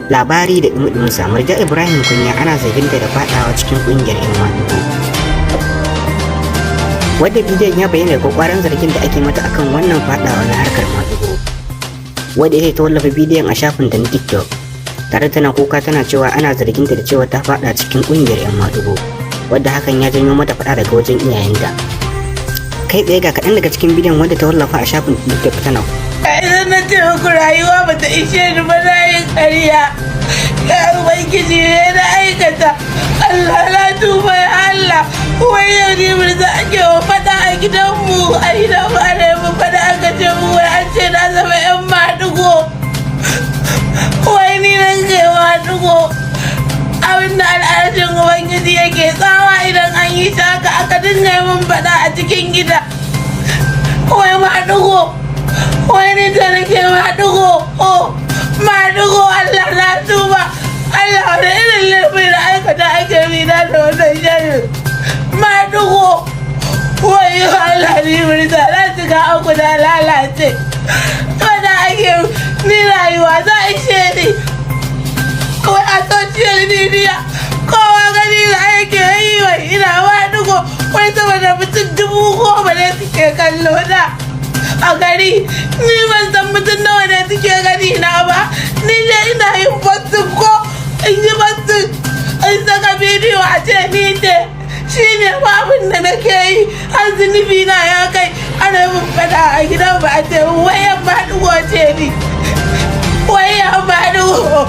Labari da dumudumin sa, Murja Ibrahim Kunya ana zarginta da fadawa cikin kungiyar 'yan maɗigo. Wadda bidiyon ya bayyana da kwakwaran zargin da ake mata akan wannan fadawa na harkar maɗigo. Wadda ita ta wallafa bidiyon a shafin ta na TikTok, tare tana kuka tana cewa ana zarginta da cewa ta fada cikin kungiyar 'yan maɗigo, wadda hakan ya janyo mata fada daga wajen iyayenta. Kai tsaye ga kaɗan daga cikin bidiyon wadda ta wallafa a shafin TikTok tana. Idan na ce muku rayuwa ba ta ishe ni ba na yin ƙarya, ya Ubangiji ne na aikata. Allah na tuba ya Allah, wai yau ne Murja ake wa fada a gidanmu, a gidan ba da mu fada aka ce mu wai an ce na zama 'yan maɗigo. Wai ni nan ke maɗigo. Abinda al'adun Ubangiji yake tsawa idan an yi shaka aka dinga yi mun fada a cikin gida. Wai maɗigo. Wani da nake maɗigo, maɗigo, Allah na tuba, Allah wani irin laifin da aikata ake mina da wannan shirin. Maɗigo, wai Allah ni Murja na shiga uku na lalace. Wanda ake ni rayuwa za a ishe ni. Wai a social media, kowa gani da ake yi wai ina maɗigo, wai saboda mutum 10,000 ne suke kallo na. A gari ni ban san mutum nawa ne suke gani na ba, ni dai ina yin postin ko in yi postin in saka bidiyo a ce ni ce, shi ne babin da nake yi. Har zunubi na ya kai ana mun fada a gidan ba a ce wayan maɗigo ce ni, wayan maɗigo.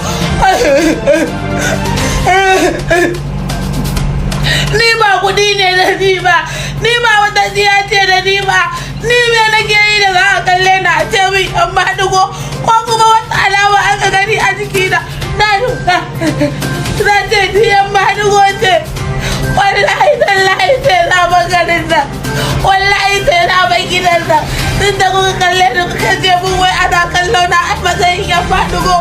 Ni ba kuɗi ne da ni ba, ni ba wata siya ce da ni ba, ni me nake yi da za a kalle na a ce min 'yan maɗigo, ko kuma wata alama aka gani a jikina na nuna za ce ni 'yan maɗigo ce. Wallahi tallahi sai na bar garin nan, wallahi sai na bar gidan nan. Tun da kuka kalle ni kuka ce mun wai ana kallo na a matsayin 'yan maɗigo,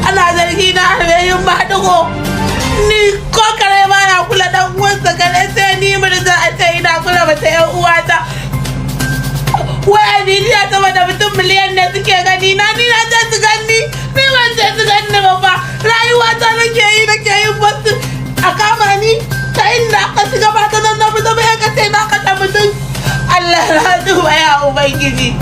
ana zargi na a yin maɗigo. Ni ko kare ba na kula dan uwansa, kare sai ni Murja a ce ina kula mata 'yan uwata. Wai a bidiyo sama da mutum miliyan ne suke gani na, ni na ce su gani, ni ban ce su gani ba. Rayuwa ta nake yin wasu a kama ni ta inda aka shiga ba ta nan na fita ba, ya kace na kashe mutum. Allah na duba ya Ubangiji,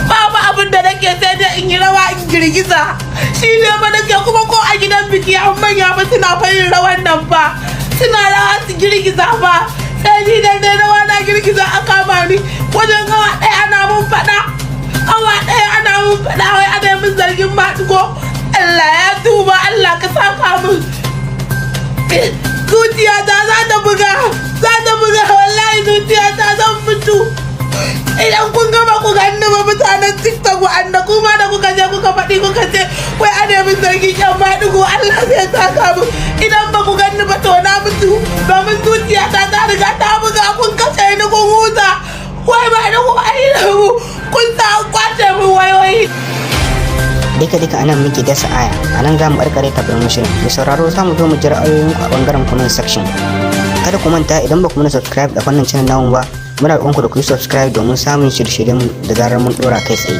babu abin da nake sai dai in yi rawa in girgiza, shi ne ba nake. Kuma ko a gidan biki an manya ba suna fayin rawan nan ba, suna rawa su girgiza ba, sai ni da dai rawa na girgiza a kama ni wajen awa ɗaya ana mun faɗa, awa ɗaya ana mun faɗa wai ana mun zargin maɗigo. Allah ya tuba, Allah ka saka mun. Zuciyata za ta buga, wallahi zuciyata zan mutu. Idan kun gama ku ganni ba mutanen TikTok wa'anda kuma da kuka je kuka faɗi kuka ce wai ana min zargin 'yan maɗigo, Allah zai saka mun. Idan ba ku ganni ba to na mutu, domin zuciyata ta riga ta buga, kun kashe ni kun huta. Wai maɗigo ai da mu kun sa kwace min wayoyi. Duka anan muke dasa aya, anan za mu karkare tabbin shirin. Mai sauraro za mu zo mu ji ra'ayoyinku a bangaren comment section. Kada ku manta idan ba ku mana subscribe da wannan channel namu ba, muna roƙonku da ku yi subscribe domin samun shirye-shiryen da zarar mun ɗora kai tsaye.